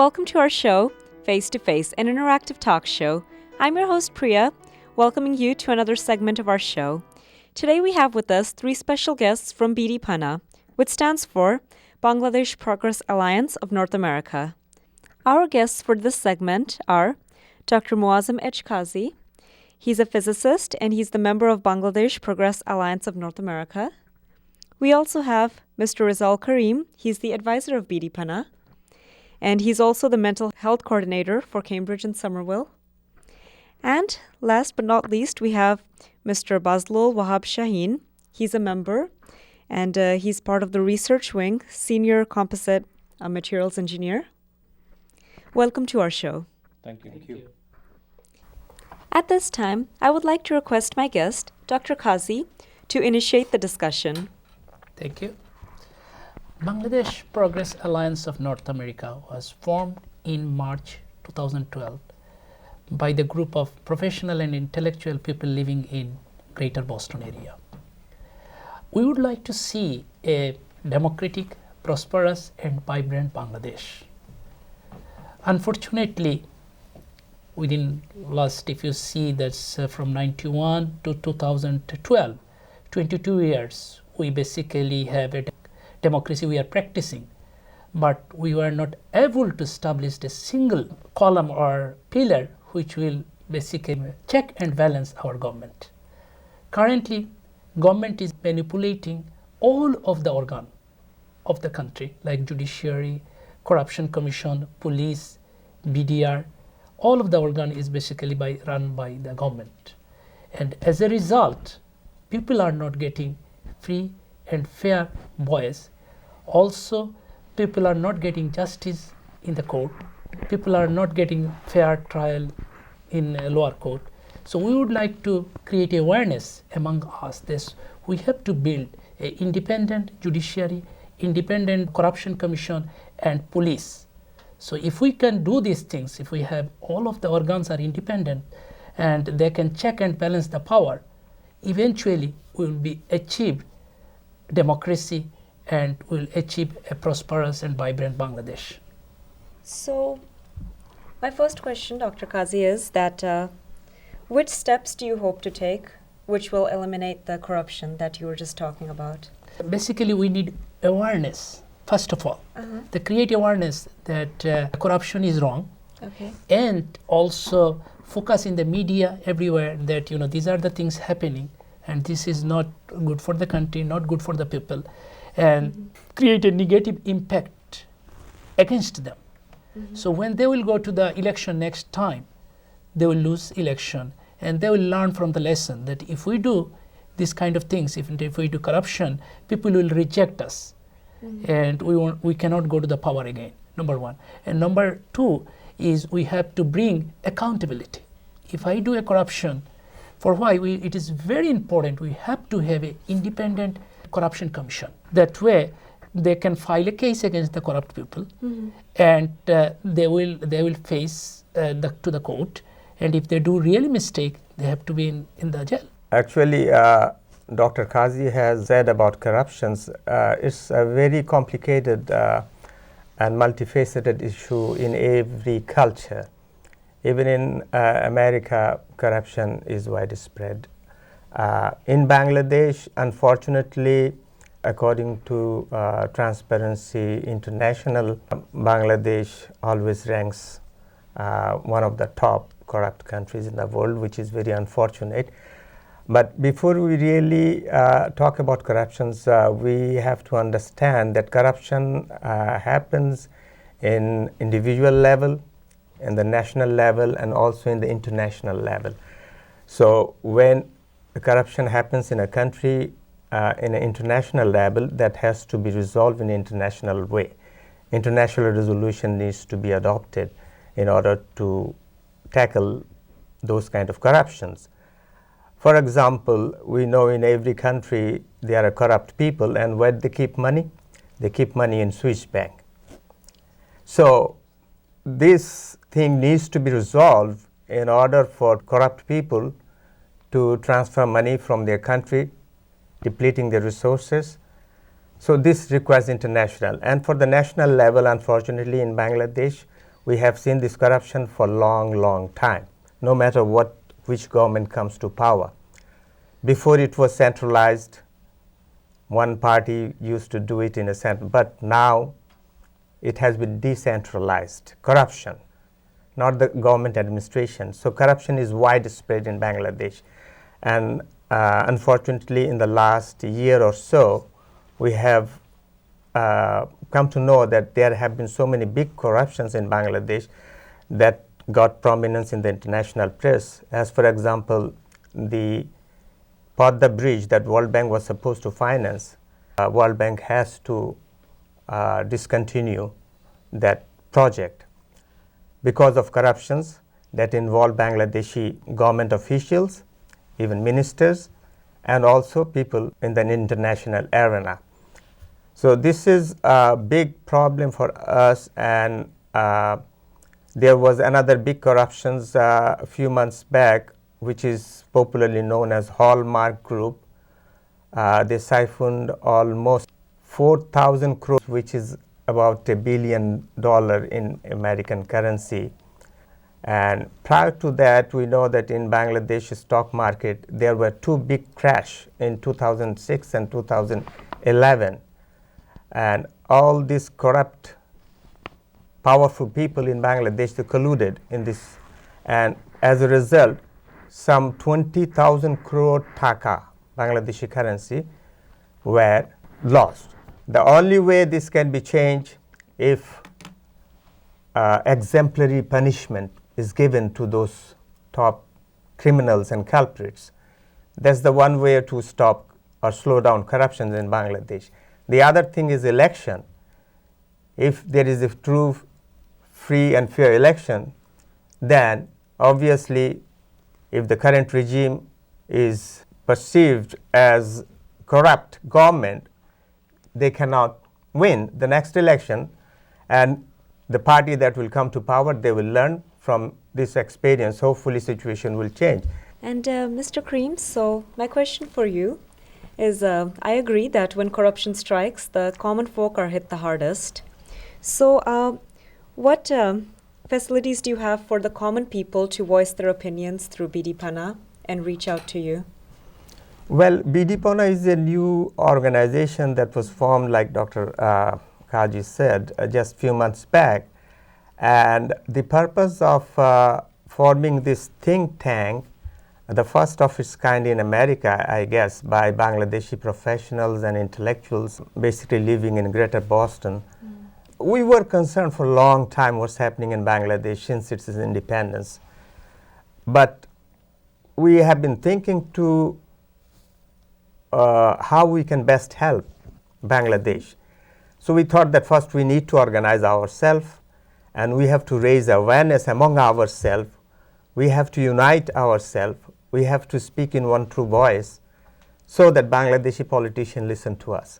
Welcome to our show, Face to Face, an interactive talk show. I'm your host, Priya, welcoming you to another segment of our show. Today we have with us three special guests from BDPANA, which stands for Bangladesh Progress Alliance of North America. Our guests for this segment are Dr. Muazzam Ejkazi. He's a physicist and he's the member of Bangladesh Progress Alliance of North America. We also have Mr. Rizal Karim. He's the advisor of BDPANA. And he's also the mental health coordinator for Cambridge and Somerville. And last but not least, we have Mr. Bazlul Wahab Shaheen. He's a member, and he's part of the research wing, senior composite materials engineer. Welcome to our show. Thank you. At this time, I would like to request my guest, Dr. Kazi, to initiate the discussion. Thank you. Bangladesh Progress Alliance of North America was formed in March 2012 by the group of professional and intellectual people living in Greater Boston area. We would like to see a democratic, prosperous and vibrant Bangladesh. Unfortunately, within last, if you see that's from 91 to 2012, 22 years, we basically have a democracy we are practicing, but we were not able to establish a single column or pillar which will basically check and balance our government. Currently, government is manipulating all of the organ of the country, like judiciary, corruption commission, police, BDR. All of the organ is basically run by the government. And as a result, people are not getting free and fair voice. Also, people are not getting justice in the court. People are not getting fair trial in a lower court. So we would like to create awareness among us this. We have to build an independent judiciary, independent corruption commission and police. So if we can do these things, if we have all of the organs are independent and they can check and balance the power, eventually we will be achieved democracy and will achieve a prosperous and vibrant Bangladesh. So, my first question, Dr. Kazi, is that which steps do you hope to take which will eliminate the corruption that you were just talking about? Basically, we need awareness, first of all. To create awareness that corruption is wrong, and also focus in the media everywhere that these are the things happening and this is not good for the country, not good for the people, and create a negative impact against them. So when they will go to the election next time, they will lose election and they will learn from the lesson that if we do these kind of things, if we do corruption, people will reject us and we cannot go to the power again, number one. And number two is we have to bring accountability. If I do a corruption, for why? It is very important. We have to have an independent corruption commission. That way, they can file a case against the corrupt people, and they will face to the court. And if they do really mistake, they have to be in the jail. Actually, Dr. Kazi has said about corruptions. It's a very complicated and multifaceted issue in every culture. Even in America, corruption is widespread. In Bangladesh, unfortunately, according to Transparency International, Bangladesh always ranks one of the top corrupt countries in the world, which is very unfortunate. But before we really talk about corruptions, we have to understand that corruption happens in individual level, in the national level, and also in the international level. So when corruption happens in a country, in an international level, that has to be resolved in an international way. International resolution needs to be adopted in order to tackle those kind of corruptions. For example, we know in every country there are corrupt people, and where they keep money? They keep money in Swiss bank. So this thing needs to be resolved in order for corrupt people to transfer money from their country, depleting their resources. So this requires international. And for the national level, unfortunately, in Bangladesh, We have seen this corruption for a long, long time, no matter which government comes to power. Before it was centralized, one party used to do it in a center, but now it has been decentralized. Corruption, not the government administration. So corruption is widespread in Bangladesh. And unfortunately, in the last year or so, we have come to know that there have been so many big corruptions in Bangladesh that got prominence in the international press. As for example, the Part1 bridge that World Bank was supposed to finance, World Bank has to discontinue that project because of corruptions that involve Bangladeshi government officials, even ministers, and also people in the international arena. So this is a big problem for us, and there was another big corruptions a few months back, which is popularly known as Hallmark Group. They siphoned almost 4,000 crores, which is about $1 billion in American currency. And prior to that, we know that in Bangladesh stock market, there were two big crash in 2006 and 2011. And all these corrupt, powerful people in Bangladesh, they colluded in this. And as a result, some 20,000 crore taka, Bangladeshi currency, were lost. The only way this can be changed if exemplary punishment is given to those top criminals and culprits. That's the one way to stop or slow down corruption in Bangladesh. The other thing is election. If there is a true, free and fair election, then obviously if the current regime is perceived as corrupt government, they cannot win the next election, and the party that will come to power, they will learn from this experience. Hopefully situation will change. And Mr. Cream, so my question for you is, I agree that when corruption strikes, the common folk are hit the hardest. So what facilities do you have for the common people to voice their opinions through BDPANA and reach out to you? Well, BDPANA is a new organization that was formed, like Dr. Kaji said, just a few months back. And the purpose of forming this think tank, the first of its kind in America, I guess, by Bangladeshi professionals and intellectuals basically living in Greater Boston. We were concerned for a long time what's happening in Bangladesh since its independence. But we have been thinking to how we can best help Bangladesh. So we thought that first we need to organize ourselves, and we have to raise awareness among ourselves. We have to unite ourselves. We have to speak in one true voice so that Bangladeshi politicians listen to us.